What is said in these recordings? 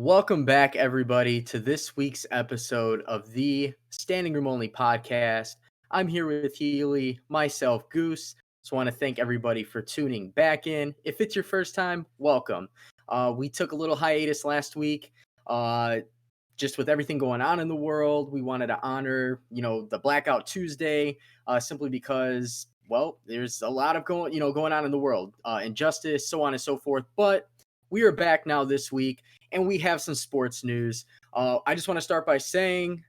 Welcome back, everybody, to this week's episode of the Standing Room Only podcast. I'm here with Healy, myself, Goose. Just want to thank everybody for tuning back in. If it's your first time, welcome. We took a little hiatus last week, uh, just with everything going on in the world. We wanted to honor, the Blackout Tuesday, simply because, well, there's a lot of going on in the world, injustice, so on and so forth. But we are back now this week and we have some sports news. I just want to start by saying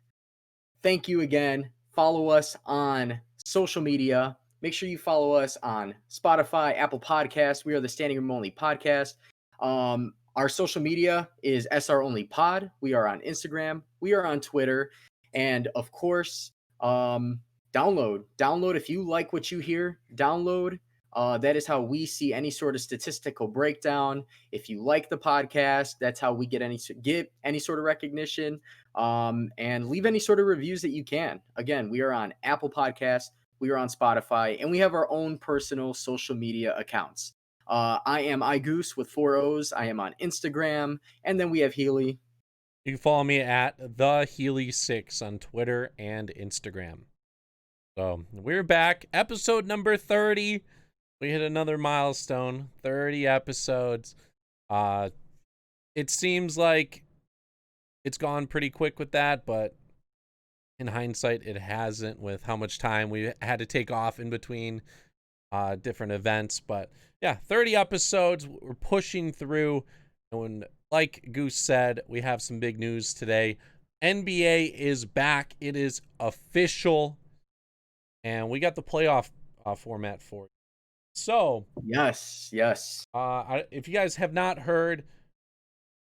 thank you again. Follow us on social media. Make sure you follow us on Spotify, Apple Podcasts. We are the Standing Room Only podcast. Our social media is SR Only Pod. We are on Instagram. We are on Twitter. And of course, download. If you like what you hear, download. That is how we see any sort of statistical breakdown. If you like the podcast, that's how we get any sort of recognition. And leave any sort of reviews that you can. Again, we are on Apple Podcasts, we are on Spotify, and we have our own personal social media accounts. I am iGoose with 4 O's. I am on Instagram, and then we have Healy. You can follow me at the Healy6 on Twitter and Instagram. So we're back, episode number 30. We hit another milestone, 30 episodes. It seems like it's gone pretty quick with that, but in hindsight, it hasn't, with how much time we had to take off in between different events. But yeah, 30 episodes. We're pushing through. And like Goose said, we have some big news today. NBA is back. It is official. And we got the playoff format for it. So, Yes. if you guys have not heard,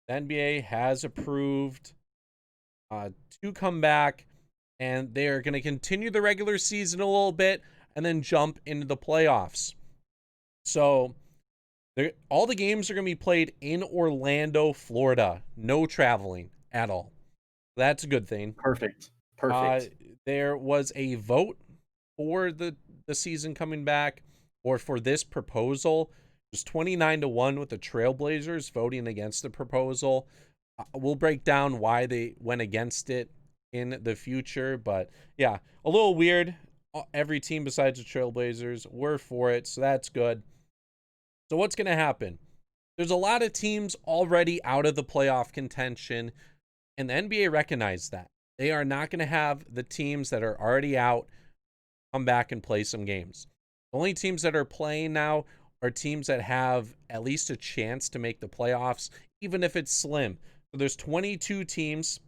the NBA has approved to come back, and they are going to continue the regular season a little bit and then jump into the playoffs. So, all the games are going to be played in Orlando, Florida. No traveling at all. That's a good thing. Perfect. There was a vote for the season coming back, or for this proposal. It was 29-1 with the Trailblazers voting against the proposal. We'll break down why they went against it in the future. But yeah, a little weird. Every team besides the Trailblazers were for it, so that's good. So what's going to happen? There's a lot of teams already out of the playoff contention, and the NBA recognized that. They are not going to have the teams that are already out come back and play some games. The only teams that are playing now are teams that have at least a chance to make the playoffs, even if it's slim. So there's 22 teams,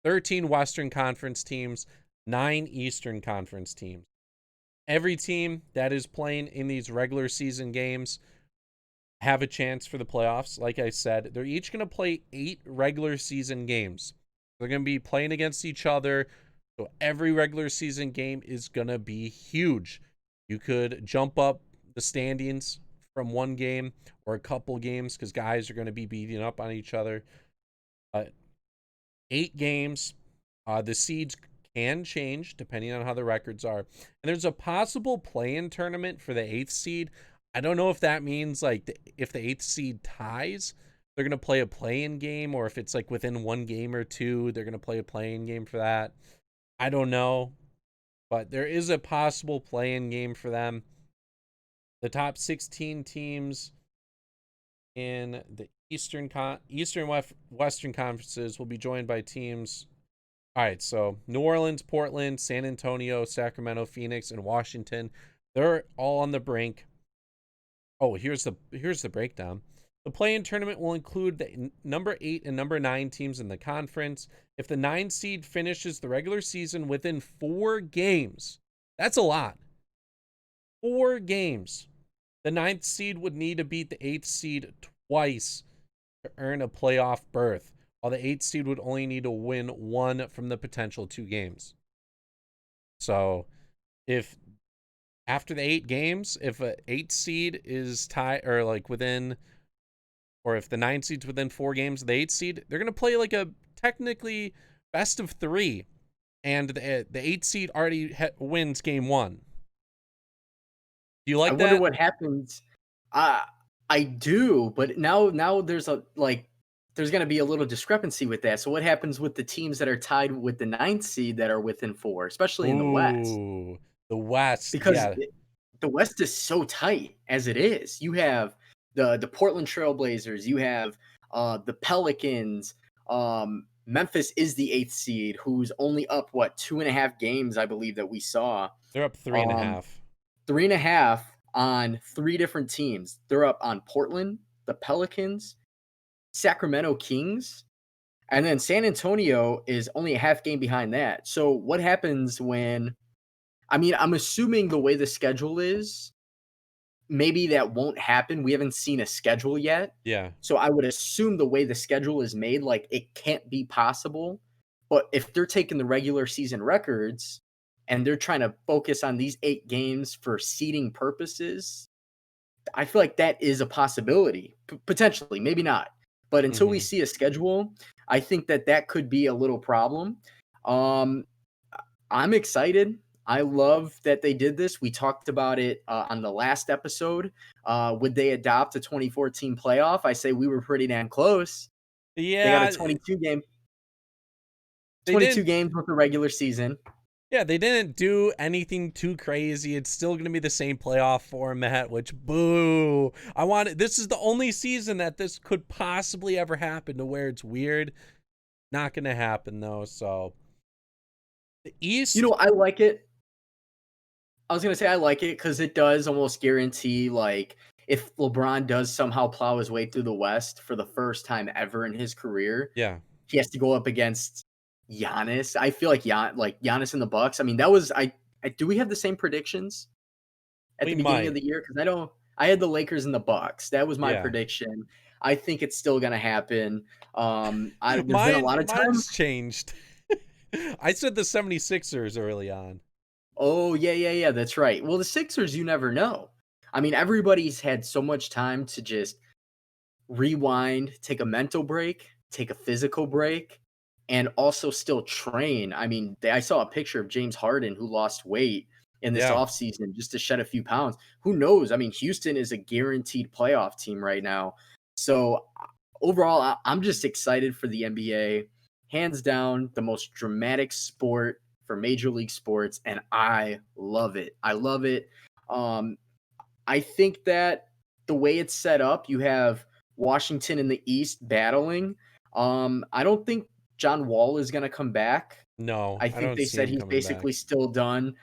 13 Western Conference teams, 9 Eastern Conference teams. Every team that is playing in these regular season games have a chance for the playoffs. Like I said, they're each going to play 8 regular season games. They're going to be playing against each other. So every regular season game is going to be huge. You could jump up the standings from one game or a couple games because guys are going to be beating up on each other. 8 games. The seeds can change depending on how the records are. And there's a possible play-in tournament for the 8th seed. I don't know if that means like if the 8th seed ties, they're going to play a play-in game, or if it's like within one game or two, they're going to play a play-in game for that. I don't know. But there is a possible play-in game for them. The top 16 teams in the Western Conferences will be joined by teams. All right, so New Orleans, Portland, San Antonio, Sacramento, Phoenix, and Washington. They're all on the brink. Oh, here's the breakdown. The play-in tournament will include the number 8 and number 9 teams in the conference. If the 9 seed finishes the regular season within 4 games, that's a lot. 4 games. The 9th seed would need to beat the 8th seed twice to earn a playoff berth, while the 8th seed would only need to win 1 from the potential 2 games. So, if after the 8 games, if an 8th seed is tied or like within, or if the 9 seed's within 4 games of the 8th seed, they're going to play like a technically best of 3. And the 8th seed already wins game 1. Do you like that? I wonder what happens. I do, but now there's a there's going to be a little discrepancy with that. So what happens with the teams that are tied with the ninth seed that are within four, especially in the West? Ooh, the West. Because Yeah, the West is so tight as it is. You have the Portland Trailblazers, you have the Pelicans. Memphis is the eighth seed, who's only up what 2.5 games, I believe that we saw. they're up three and a Um, half. 3.5 on three different teams. They're up on Portland, the Pelicans, Sacramento Kings, and then San Antonio is only a half game behind that. So what happens when I mean, I'm assuming the way the schedule is, maybe that won't happen. We haven't seen a schedule yet. Yeah. So I would assume the way the schedule is made, like it can't be possible. But if they're taking the regular season records and they're trying to focus on these 8 games for seeding purposes, I feel like that is a possibility, potentially, maybe not. But until we Mm-hmm. see a schedule, I think that that could be a little problem. Um, I'm excited. I love that they did this. We talked about it on the last episode. Would they adopt a 2014 playoff? I say we were pretty damn close. They got a Yeah, they 22 didn't. games with the regular season. Yeah, they didn't do anything too crazy. It's still going to be the same playoff format, which boo. I want it. This is the only season that this could possibly ever happen to where it's weird. Not going to happen though. So the East, I like it. I was gonna say I like it because it does almost guarantee like if LeBron does somehow plow his way through the West for the first time ever in his career, yeah, he has to go up against Giannis. I feel like Giannis in the Bucks. I mean, that was I do we have the same predictions at we the beginning of might. the year? Because I had the Lakers and the Bucks. That was my Yeah, prediction. I think it's still gonna happen. There's been a lot of time. mine's changed. I said the 76ers early on. Oh, yeah, yeah, yeah, that's right. Well, the Sixers, you never know. I mean, everybody's had so much time to just rewind, take a mental break, take a physical break, and also still train. I mean, I saw a picture of James Harden who lost weight in this Yeah. offseason just to shed a few pounds. Who knows? I mean, Houston is a guaranteed playoff team right now. So overall, I'm just excited for the NBA. Hands down, the most dramatic sport for major league sports, and I love it. I love it. Um, I think that the way it's set up, you have Washington in the East battling. I don't think John Wall is going to come back. No, I I think don't they see said him he's coming back. basically still done.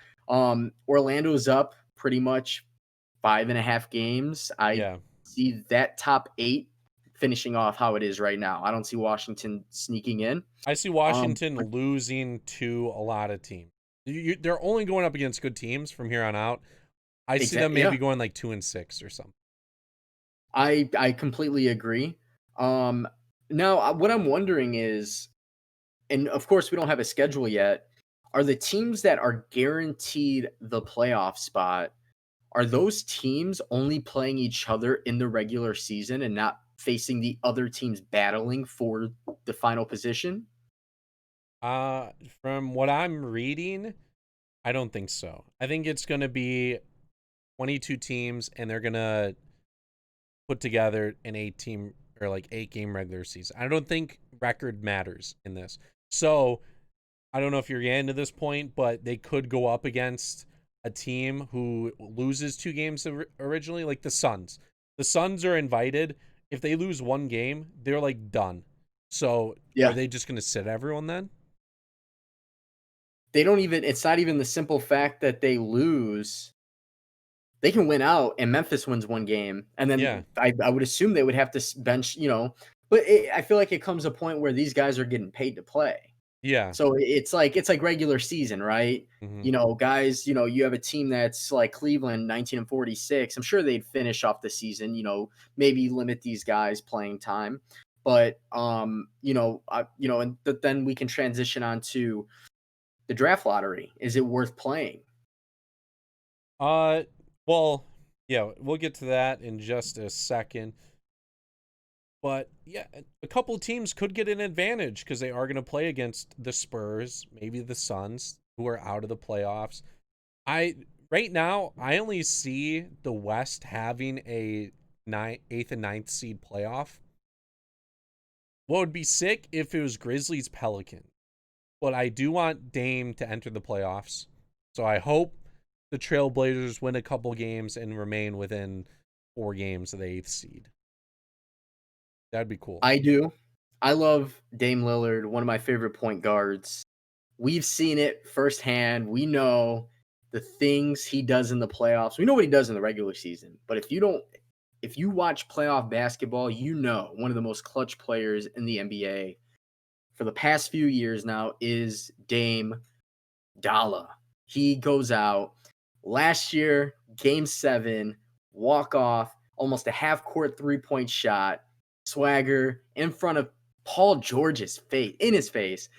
Orlando's up pretty much 5.5 games. I Yeah. see that top 8 finishing off how it is right now. I don't see Washington sneaking in. I see But Washington losing to a lot of teams. They're only going up against good teams from here on out. I see them exactly, yeah, maybe going like 2-6 or something. I completely agree. Now what I'm wondering is, and of course we don't have a schedule yet. Are the teams that are guaranteed the playoff spot? Are those teams only playing each other in the regular season and not facing the other teams battling for the final position? Uh, from what I'm reading, I don't think so. I think it's going to be 22 teams and they're going to put together an 8 team or like 8 game regular season. I don't think record matters in this. So, I don't know if you're getting to this point, but they could go up against a team who loses 2 games originally, like the Suns. The Suns are invited. If they lose 1 game, they're like done. So are Yeah. they just going to sit everyone then? They don't even it's not even the simple fact that they lose. They can win out and Memphis wins 1 game, and Yeah. then I would assume they would have to bench, but I feel like it comes a point where these guys are getting paid to play. Yeah. So it's like regular season, right? Hmm. Guys, you have a team that's like Cleveland, 19-46. I'm sure they'd finish off the season, maybe limit these guys playing time. But then we can transition on to the draft lottery. Is it worth playing? Uh, well, yeah, we'll get to that in just a second. But yeah, a couple teams could get an advantage because they are going to play against the Spurs, maybe the Suns, who are out of the playoffs. I right now I only see the West having a 8th and 9th seed playoff. What would be sick if it was Grizzlies Pelicans. But I do want Dame to enter the playoffs. So I hope the Trailblazers win a couple games and remain within 4 games of the 8th seed. That'd be cool. I do. I love Dame Lillard, one of my favorite point guards. We've seen it firsthand. We know the things he does in the playoffs. We know what he does in the regular season. But if you watch playoff basketball, you know one of the most clutch players in the NBA for the past few years now is Dame Dalla. He goes out last year, game 7, walk off, almost a half court 3-point shot, swagger in front of Paul George's face, in his face.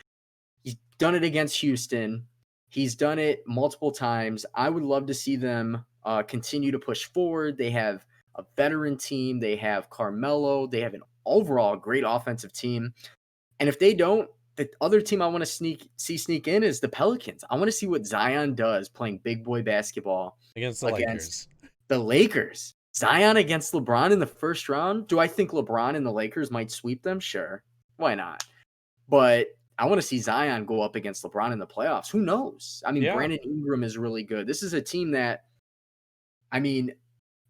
He's done it against Houston. He's done it multiple times. I would love to see them continue to push forward. They have a veteran team. They have Carmelo. They have an overall great offensive team. And if they don't, the other team I want to sneak in is the Pelicans. I want to see what Zion does playing big boy basketball Against the against Lakers. the Lakers. Zion against LeBron in the first round. Do I think LeBron and the Lakers might sweep them? Sure. Why not? But I want to see Zion go up against LeBron in the playoffs. Who knows? I mean, Yeah. Brandon Ingram is really good. This is a team that, I mean,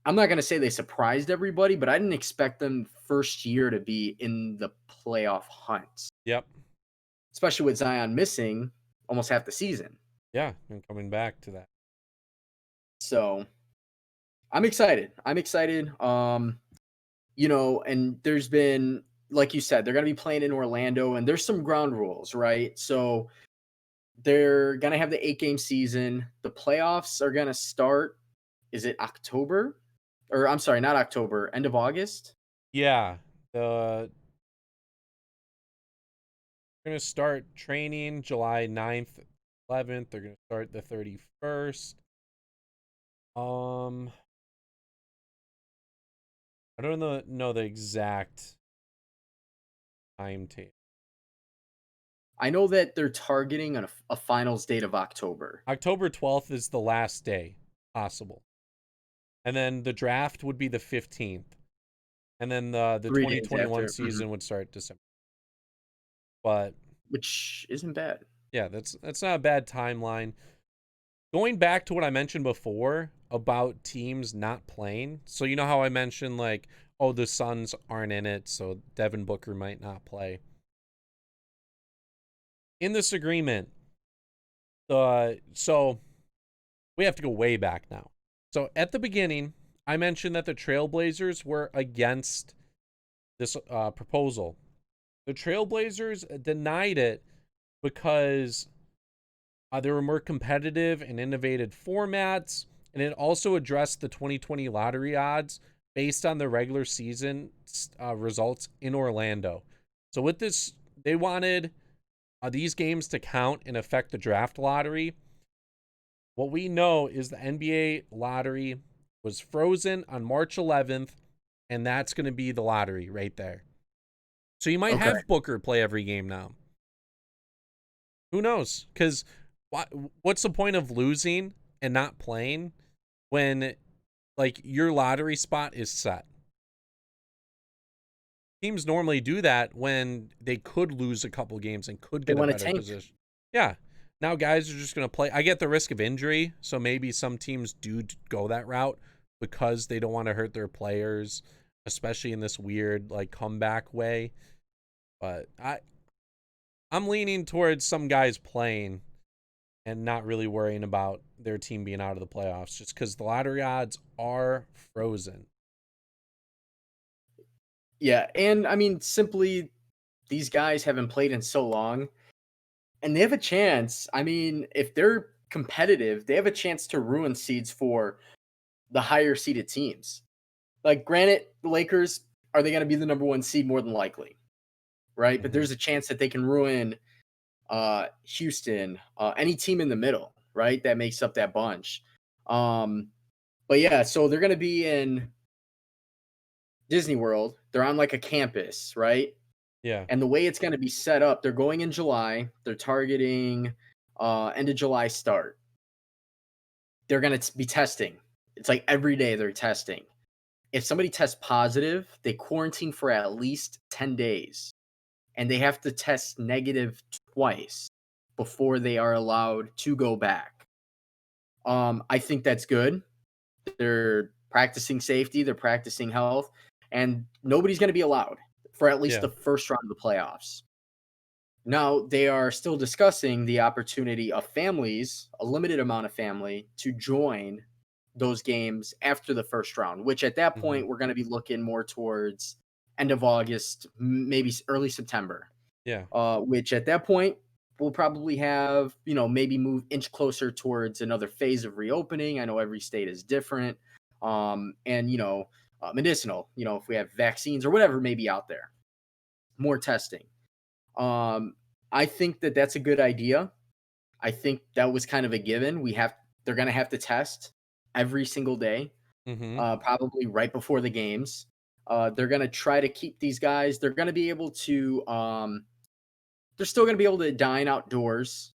I'm not going to say they surprised everybody, but I didn't expect them first year to be in the playoff hunt, Yep. especially with Zion missing almost half the season. Yeah. And coming back to that. So I'm excited. And there's been, like you said, they're going to be playing in Orlando, and there's some ground rules, right? So they're going to have the 8-game season. The playoffs are going to start. Is it October? Or I'm sorry, not October, end of August? Yeah. They're going to start training July 9th, 11th. They're going to start the 31st. I don't know the exact timetable. I know that they're targeting a finals date of October. October 12th is the last day possible. And then the draft would be the 15th. And then the 3 days 2021 after, season would start December. But which isn't bad. yeah, that's not a bad timeline. Going back to what I mentioned before about teams not playing. So you know how I mentioned like, oh, the Suns aren't in it, so Devin Booker might not play. In this agreement, so we have to go way back now. So at the beginning, I mentioned that the Trailblazers were against this proposal. The Trailblazers denied it because there were more competitive and innovative formats, and it also addressed the 2020 lottery odds based on the regular season results in Orlando. So with this, they wanted these games to count and affect the draft lottery. What we know is the NBA lottery was frozen on March 11th, and that's going to be the lottery right there. So you might Okay. have Booker play every game now. Who knows? Because what's the point of losing and not playing when like your lottery spot is set? Teams normally do that when they could lose a couple games and could They get a want to better tank. position. Yeah. Now guys are just going to play. I get the risk of injury, so maybe some teams do go that route because they don't want to hurt their players, especially in this weird like comeback way. But I'm leaning towards some guys playing and not really worrying about their team being out of the playoffs just because the lottery odds are frozen. Yeah, and I mean, simply these guys haven't played in so long, and they have a chance. I mean, if they're competitive, they have a chance to ruin seeds for the higher seeded teams. Like, granted, the Lakers, are they going to be the number 1 seed? More than likely, right? But there's a chance that they can ruin Houston, any team in the middle, right? That makes up that bunch. But yeah, so they're going to be in Disney World. They're on like a campus, right? Yeah. And the way it's going to be set up, they're going in July. They're targeting end of July start. They're going to be testing. It's like every day they're testing. If somebody tests positive, they quarantine for at least 10 days. and they have to test negative twice before they are allowed to go back. I think that's good. They're practicing safety, they're practicing health, and nobody's going to be allowed for at least Yeah. the first round of the playoffs. Now, they are still discussing the opportunity of families, a limited amount of family, to join those games after the first round, which at that Hmm. point, we're going to be looking more towards end of August, maybe early September, Yeah. which at that point, we'll probably have, maybe move inch closer towards another phase of reopening. I know every state is different. And, medicinal, if we have vaccines or whatever may be out there, more testing. Um, I think that that's a good idea. I think that was kind of a given. They're going to have to test every single day, Hmm. probably right before the games. They're going to try to keep these guys. They're going to be able to. They're still going to be able to dine outdoors.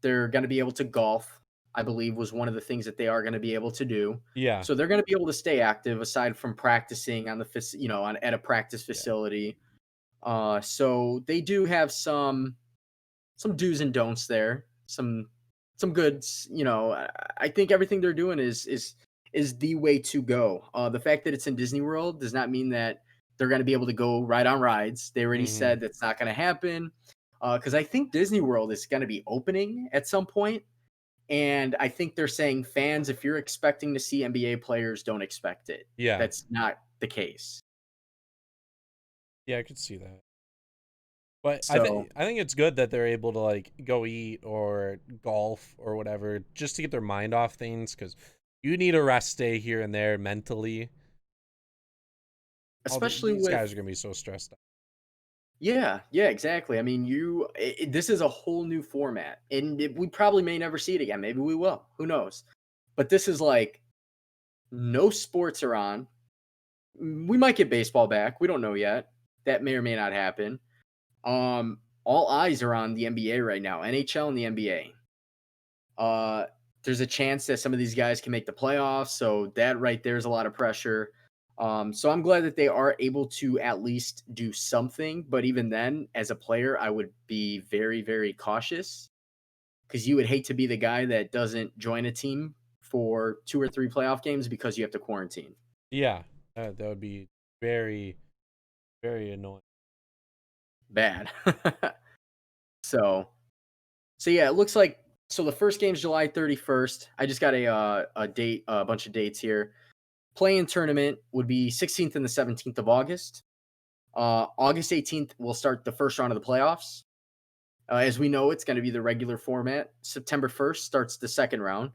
They're going to be able to golf. I believe was one of the things that they are going to be able to do. Yeah. So they're going to be able to stay active aside from practicing on at a practice Yeah. facility. So they do have some do's and don'ts there. Some goods. I think everything they're doing is the way to go. The fact that it's in Disney World does not mean that they're going to be able to go ride on rides. They already Hmm. said that's not going to happen. Because I think Disney World is going to be opening at some point, and I think they're saying fans, if you're expecting to see NBA players, don't expect it. Yeah. That's not the case. Yeah, I could see that. But So I think it's good that they're able to like go eat or golf or whatever just to get their mind off things because you need a rest day here and there mentally. especially These with guys are gonna be so stressed out. Yeah, yeah, exactly. I mean, this is a whole new format, and we probably may never see it again. Maybe we will. Who knows? But this is like no sports are on. We might get baseball back. We don't know yet. That may or may not happen. All eyes are on the NBA right now, NHL and the NBA. Uh, there's a chance that some of these guys can make the playoffs, so that right there is a lot of pressure. So I'm glad that they are able to at least do something. But even then, as a player, I would be very, very cautious because you would hate to be the guy that doesn't join a team for 2 or 3 playoff games because you have to quarantine. Yeah, that would be very very annoying. Bad. so, so yeah, it looks like so the first game's July 31st. I just got a date, a bunch of dates here. Play-in tournament would be 16th and the 17th of August. August 18th will start the first round of the playoffs. As we know, it's going to be the regular format. September 1st starts the second round.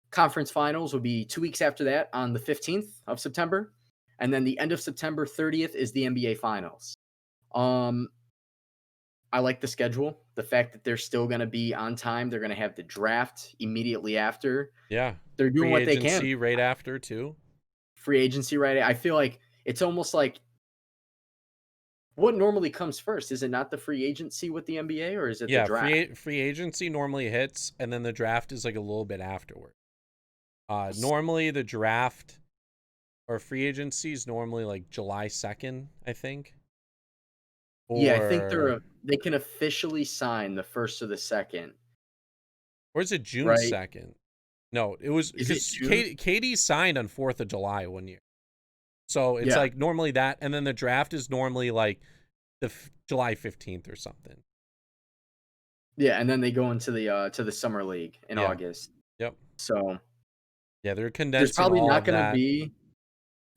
Conference finals will be 2 weeks after that on the 15th of September. And then the end of September 30th is the NBA finals. Um, I like the schedule. The fact that they're still going to be on time. They're going to have the draft immediately after. Yeah, They're doing free what they can. agency right after too. Free agency, right? I feel like it's almost like what normally comes first? Is it not the free agency with the NBA or is it the Yeah, draft? free agency normally hits, and then the draft is like a little bit afterward. Normally the draft or free agency is normally like July 2nd, I think. Yeah, I think Or they can officially sign the first or the second, is it June right? 2nd? No, it was Is it because June? Katie signed on 4th of July one year. So it's Yeah. like normally that, and then the draft is normally like July 15th or something. Yeah, and then they go into the summer league in Yeah. August. Yep. So Yeah, they're there's condensing probably all not of going to that. be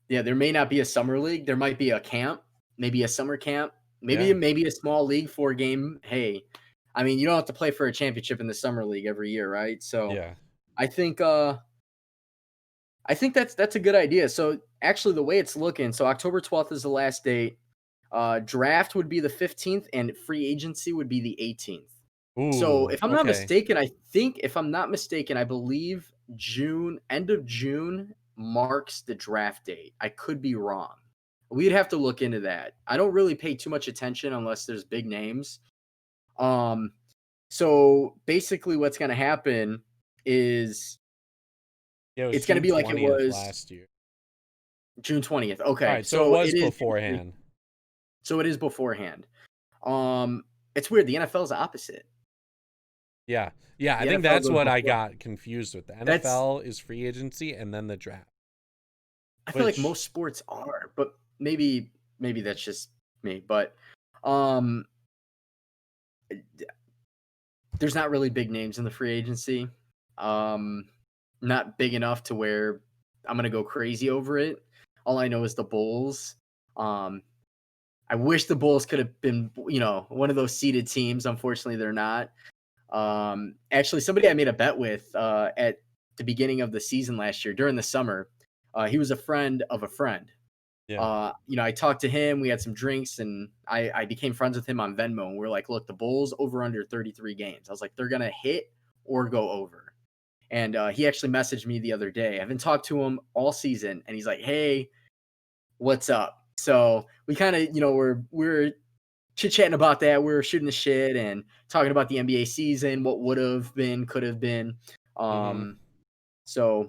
yeah, there may not be a summer league. There might be a camp, maybe a summer camp, Yeah. maybe a small league 4 game. Hey, I mean, you don't have to play for a championship in the summer league every year, right? So Yeah. I think uh I think that's a good idea. So actually the way it's looking, so October 12th is the last date. Draft would be the 15th and free agency would be the 18th. So Ooh, if I'm not okay. mistaken, I think if I'm not mistaken, I believe end of June marks the draft date. I could be wrong. We'd have to look into that. I don't really pay too much attention unless there's big names. Um, so basically what's gonna happen is Yeah, it was it's gonna June be like it 20th was last year. June 20th. All Okay, right, so it so was it is basically beforehand. so it is beforehand. It's weird. The NFL's opposite. Yeah. Yeah, I The think NFL that's goes what I before. got confused with. The That's NFL is free agency and then the draft, I feel like which most sports are, but maybe that's just me. But um, there's not really big names in the free agency. Um, not big enough to where I'm gonna go crazy over it. All I know is the Bulls. Um, I wish the Bulls could have been, one of those seeded teams. Unfortunately, they're not. Actually, somebody I made a bet with at the beginning of the season last year during the summer. He was a friend of a friend. yeah. I talked to him. We had some drinks, and I became friends with him on Venmo. And we're like, look, the Bulls over under 33 games. I was like, they're gonna hit or go over. And he actually messaged me the other day. I haven't talked to him all season, and he's like, hey, what's up? So we kind of, we're chit chatting about that. We are shooting the shit and talking about the NBA season, what would have been, could have been. Mhm. Um,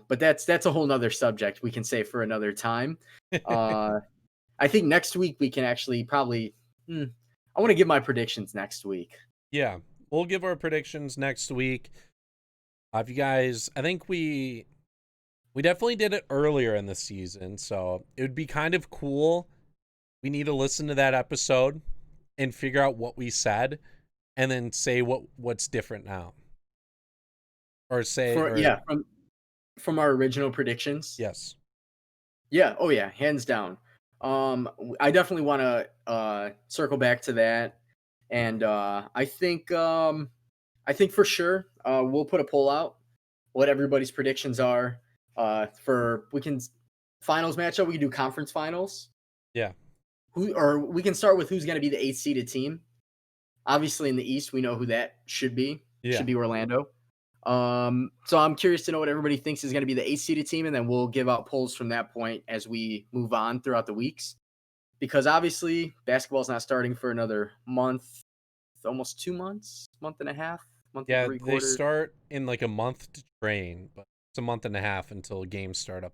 but that's a whole nother subject we can say for another time. Uh, I think next week we can actually probably. I want to give my predictions next week. Yeah. We'll give our predictions next week. If you guys, I think we definitely did it earlier in the season, so it would be kind of cool. We need to listen to that episode and figure out what we said and then say what's different now. Or say For or yeah, from our original predictions. yes. Yeah. Oh yeah, hands down. I definitely want to circle back to that, and I think for sure we'll put a poll out what everybody's predictions are for we can finals matchup. We can do conference finals. Yeah. Who or we can start with who's going to be the eighth seeded team. Obviously, in the East, we know who that should be. Should Yeah. be Orlando. So I'm curious to know what everybody thinks is going to be the eighth seeded team, and then we'll give out polls from that point as we move on throughout the weeks. Because obviously, basketball's not starting for another month, almost 2 months, month and a half, month and Yeah, three they quarters. start in like a month to train, but it's a month and a half until games start up.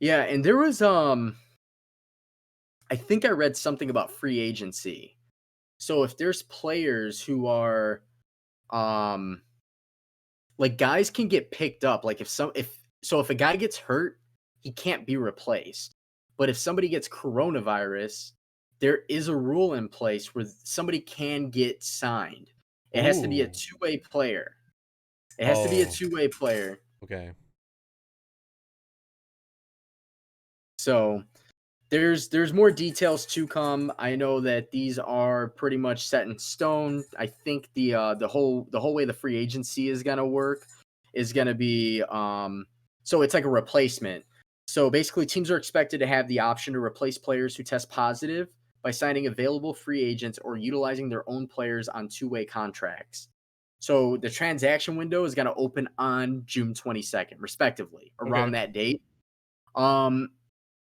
Yeah, and there was I think I read something about free agency. So if there's players who are um like guys can get picked up. Like if a guy gets hurt, he can't be replaced. But if somebody gets coronavirus, there is a rule in place where somebody can get signed. It has to be a Ooh. two-way player. It has to be a Oh, two-way player. okay. So there's more details to come. I know that these are pretty much set in stone. I think the whole way the free agency is gonna work is gonna be so it's like a replacement. So basically teams are expected to have the option to replace players who test positive by signing available free agents or utilizing their own players on two-way contracts. So the transaction window is going to open on June 22nd, respectively, around Okay. that date. Um,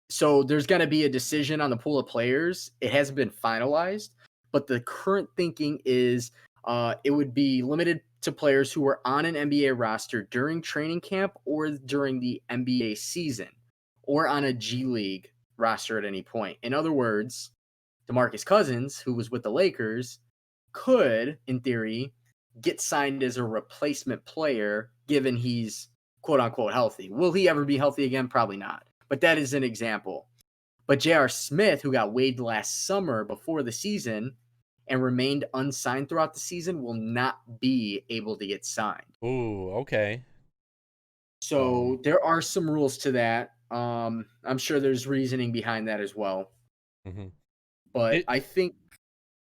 so there's going to be a decision on the pool of players. It hasn't been finalized, but the current thinking is it would be limited to players who were on an NBA roster during training camp or during the NBA season or on a G League roster at any point. In other words, DeMarcus Cousins, who was with the Lakers, could, in theory, get signed as a replacement player given he's quote unquote healthy. Will he ever be healthy again? Probably not. But that is an example. But J.R. Smith, who got waived last summer before the season and remained unsigned throughout the season, will not be able to get signed. Ooh, okay. So there are some rules to that. I'm sure there's reasoning behind that as well. Mhm. But It I think,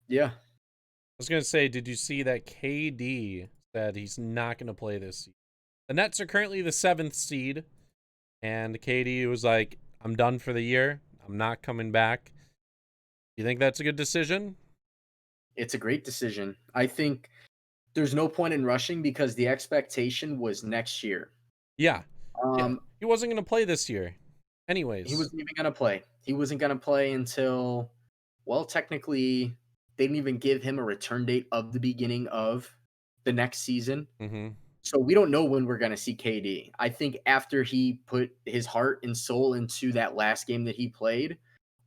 yeah, I was gonna say, did you see that KD said he's not gonna play this season? The Nets are currently the seventh seed, and KD was like, "I'm done for the year. I'm not coming back." You think that's a good decision? it's a great decision. I think there's no point in rushing because the expectation was next year. Yeah, yeah. Um, He wasn't gonna play this year, he anyways. wasn't even gonna play. He wasn't gonna play until, well, technically, they didn't even give him a return date of the beginning of the next season. Mm-hmm. So we don't know when we're gonna see KD. I think after he put his heart and soul into that last game that he played,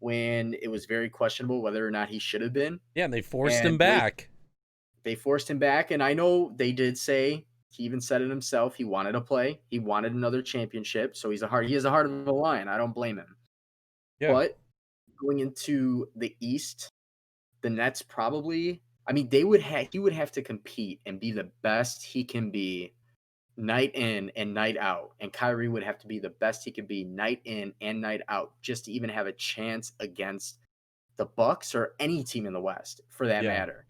when it was very questionable whether or not he should have been. Yeah, and they forced him And back. they forced him back. And I know they did say, he even said it himself, he wanted to play. He wanted another championship. So he has a heart of a lion. I don't blame him. Yeah. But going into the East, the Nets probably, I mean, he would have to compete and be the best he can be night in and night out. And Kyrie would have to be the best he could be night in and night out just to even have a chance against the Bucks or any team in the West for that Yeah. matter.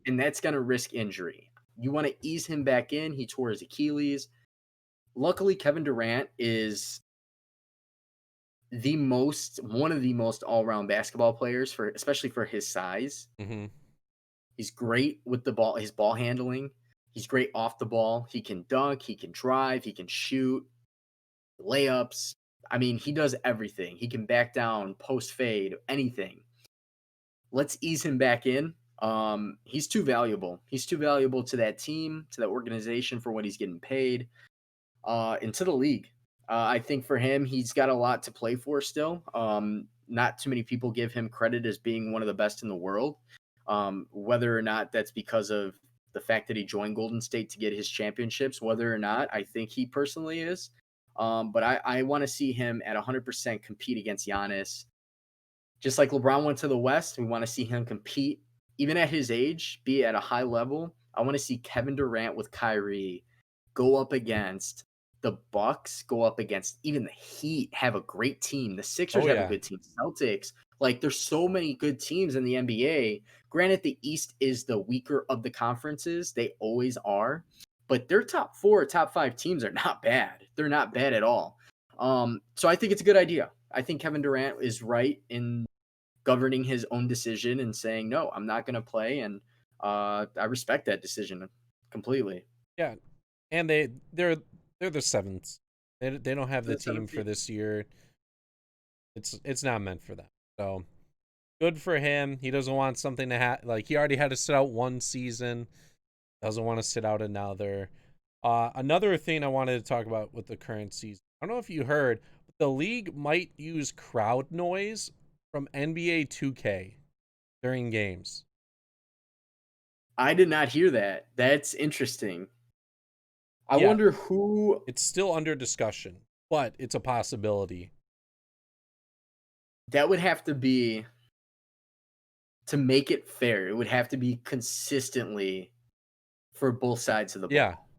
And that's going to risk injury. You want to ease him back in. He tore his Achilles. Luckily, Kevin Durant is one of the most all-around basketball players for especially for his size. Hmm. He's great with the ball, his ball handling. He's great off the ball. He can dunk, he can drive, he can shoot, layups. I mean, he does everything. He can back down, post fade, anything. Let's ease him back in. He's too valuable. He's too valuable to that team, to that organization for what he's getting paid, and to the league. I think for him, he's got a lot to play for still. Not too many people give him credit as being one of the best in the world. Whether or not that's because of the fact that he joined Golden State to get his championships, whether or not I think he personally is. But I want to see him at 100% compete against Giannis. Just like LeBron went to the West, we want to see him compete, even at his age, be at a high level. I want to see Kevin Durant with Kyrie go up against the Bucks, go up against even the Heat, have a great team. The Sixers Oh have a yeah. good team. Celtics, like there's so many good teams in the NBA. Granted, the East is the weaker of the conferences. They always are. But their top four, top five teams are not bad. They're not bad at all. So I think it's a good idea. I think Kevin Durant is right in governing his own decision and saying, "No, I'm not going to play," and I respect that decision completely. Yeah. And they're the seventh. They don't have the The team for 17th. this year. It's not meant for them. So good for him. He doesn't want something to like he already had to sit out one season. Doesn't want to sit out another. Another thing I wanted to talk about with the current season. I don't know if you heard, but the league might use crowd noise from NBA 2K during games. I did not hear that. That's interesting. I Yeah, wonder who it's still under discussion, but it's a possibility. that would have to be to make it fair. It would have to be consistently for both sides of the Yeah, ball.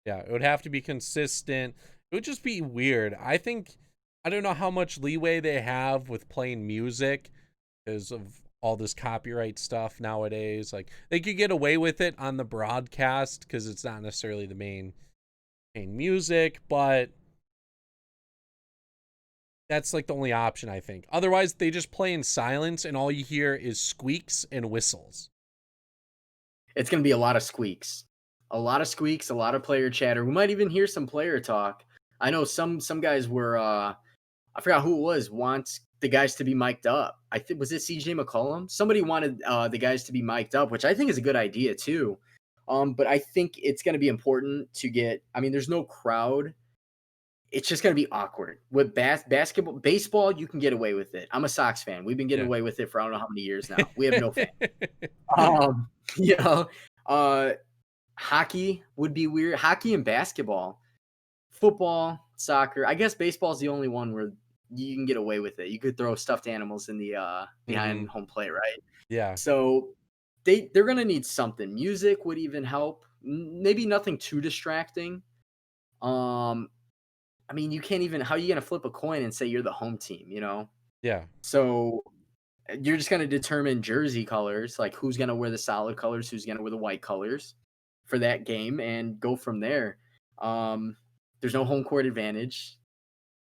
yeah, it would have to be consistent. It would just be weird. I don't know how much leeway they have with playing music because of all this copyright stuff nowadays. Like they could get away with it on the broadcast because it's not necessarily the main music, but that's like the only option I think. Otherwise, they just play in silence and all you hear is squeaks and whistles. It's going to be a lot of squeaks. A lot of squeaks, a lot of player chatter. We might even hear some player talk. I know some guys were I forgot who it was, wants the guys to be mic'd up. I think was it CJ McCollum? Somebody wanted the guys to be mic'd up, which I think is a good idea too. But I think it's going to be important to get. I mean, there's no crowd. It's just going to be awkward with basketball, baseball. You can get away with it. I'm a Sox fan. We've been getting Yeah. away with it for I don't know how many years now. We have no fan. Um, you know, uh, hockey would be weird. Hockey and basketball, football, soccer. I guess baseball's the only one where you can get away with it. You could throw stuffed animals in the Hmm. behind home plate, right? Yeah. So they're gonna need something. Music would even help. Maybe nothing too distracting. Um, I mean, you can't even. How are you gonna flip a coin and say you're the home team? Yeah. So you're just gonna determine jersey colors, like who's gonna wear the solid colors, who's gonna wear the white colors for that game, and go from there. Um, there's no home court advantage,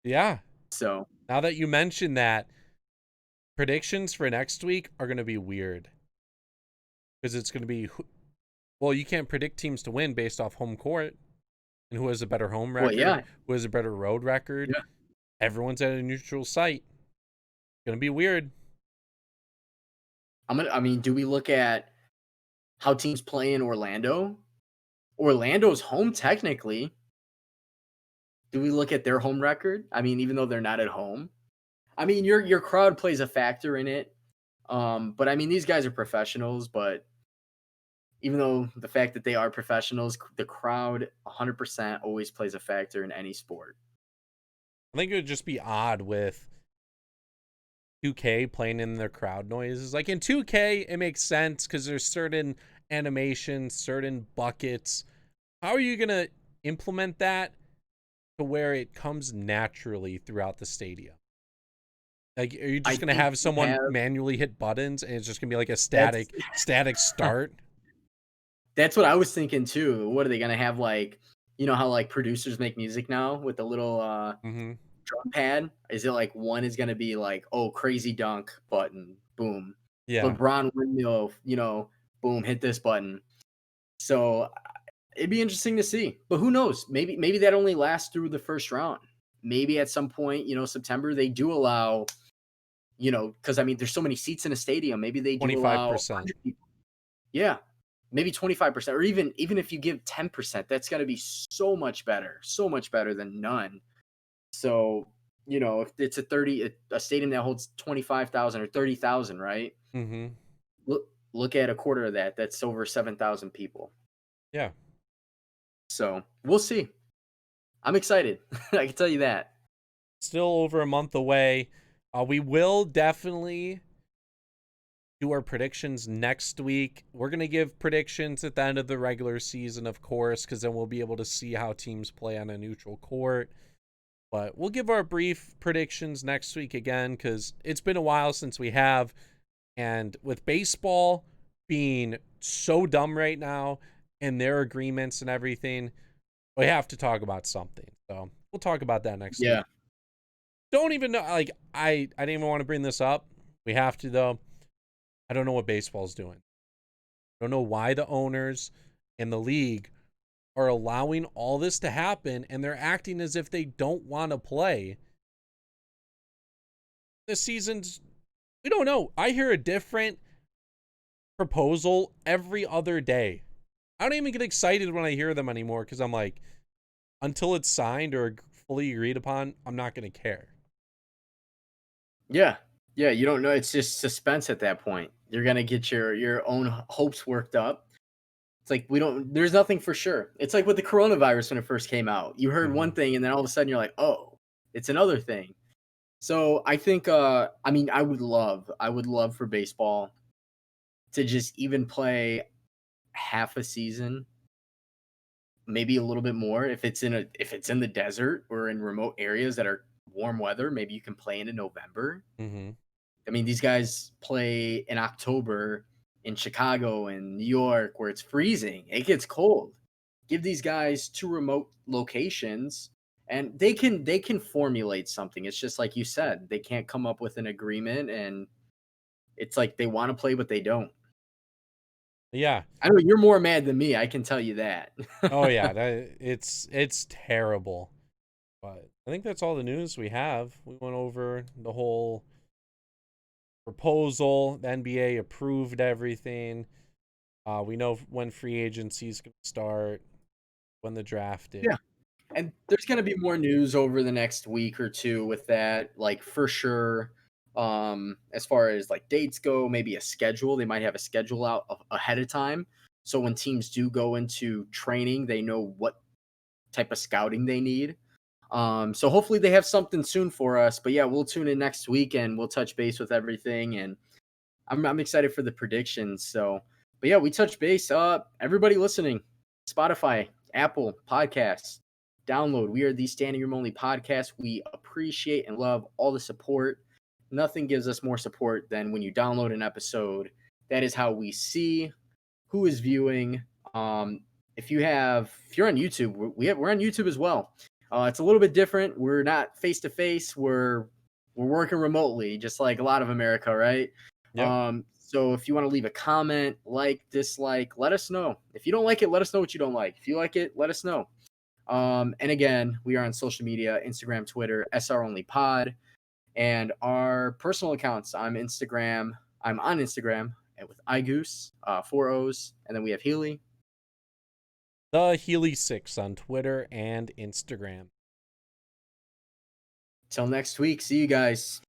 Yeah. so Now that you mention that, predictions for next week are going to be weird because it's going to be well, you can't predict teams to win based off home court and who has a better home well, record, yeah, who has a better road record. yeah. Everyone's at a neutral site. Going to be weird. I mean, do we look at how teams play in Orlando? Orlando's home technically. Do we look at their home record? I mean, even though they're not at home, I mean, your crowd plays a factor in it. But I mean, these guys are professionals, but even though the fact that they are professionals, the crowd 100% always plays a factor in any sport. I think it would just be odd with 2K playing in their crowd noises. Like in 2K, it makes sense because there's certain animations, certain buckets. How are you going to implement that to where it comes naturally throughout the stadium? Like, are you I just going to think have you someone have manually hit buttons and it's just going to be like a that's static start? that's what I was thinking too. What are they gonna have like, you know how like producers make music now with the little Mm-hmm. drum pad? Is it like one is gonna be like, oh, crazy dunk button, boom. Yeah. LeBron windmill, boom, hit this button. So it'd be interesting to see. But who knows? Maybe that only lasts through the first round. Maybe at some point, September they do allow, because I mean there's so many seats in a stadium. Maybe they do allow 25%. 100 people. Yeah. Maybe 25%, or even if you give 10%, that's got to be so much better than none. So, if it's a stadium that holds 25,000 or 30,000, right? Mm-hmm. Look at a quarter of that. That's over 7,000 people. Yeah. So we'll see. I'm excited. I can tell you that. Still over a month away. We will definitely do our predictions next week. We're going to give predictions at the end of the regular season, of course, because then we'll be able to see how teams play on a neutral court. But we'll give our brief predictions next week again, because it's been a while since we have. And with baseball being so dumb right now and their agreements and everything, we have to talk about something. So we'll talk about that next week. Yeah. Don't even know. Like, I didn't even want to bring this up. We have to, though. I don't know what baseball's doing. I don't know why the owners and the league are allowing all this to happen, and they're acting as if they don't want to play. This season's, we don't know. I hear a different proposal every other day. I don't even get excited when I hear them anymore because I'm like, until it's signed or fully agreed upon, I'm not going to care. Yeah. Yeah. You don't know. It's just suspense at that point. You're going to get your own hopes worked up. It's like there's nothing for sure. It's like with the coronavirus when it first came out. You heard Mm-hmm. one thing and then all of a sudden you're like, oh, it's another thing. So I think I mean I would love for baseball to just even play half a season, maybe a little bit more. If it's in the desert or in remote areas that are warm weather, maybe you can play into November. Mm-hmm. I mean, these guys play in October in Chicago and New York where it's freezing. It gets cold. Give these guys two remote locations and they can formulate something. It's just like you said, they can't come up with an agreement and it's like they want to play but they don't. Yeah. I know you're more mad than me, I can tell you that. Oh yeah. It's terrible. But I think that's all the news we have. We went over the whole proposal. The NBA approved everything. We know when free agency is going to start, when the draft is. Yeah. And there's gonna be more news over the next week or two with that, like for sure. As far as like dates go, maybe a schedule. They might have a schedule out ahead of time. So when teams do go into training, they know what type of scouting they need. So hopefully they have something soon for us. But yeah, we'll tune in next week and we'll touch base with everything. And I'm excited for the predictions. So, but yeah, we touch base. Everybody listening, Spotify, Apple Podcasts, download. We are the Standing Room Only podcast. We appreciate and love all the support. Nothing gives us more support than when you download an episode. That is how we see who is viewing. If you're on YouTube, we're on YouTube as well. It's a little bit different. We're not face to face. We're working remotely, just like a lot of America, right? Yep. So if you want to leave a comment, like, dislike, let us know. If you don't like it, let us know what you don't like. If you like it, let us know. And again, we are on social media, Instagram, Twitter, SR Only Pod, and our personal accounts. I'm on Instagram with iGoose, 4 O's, and then we have Healy. The Healy6 on Twitter and Instagram. Till next week. See you guys.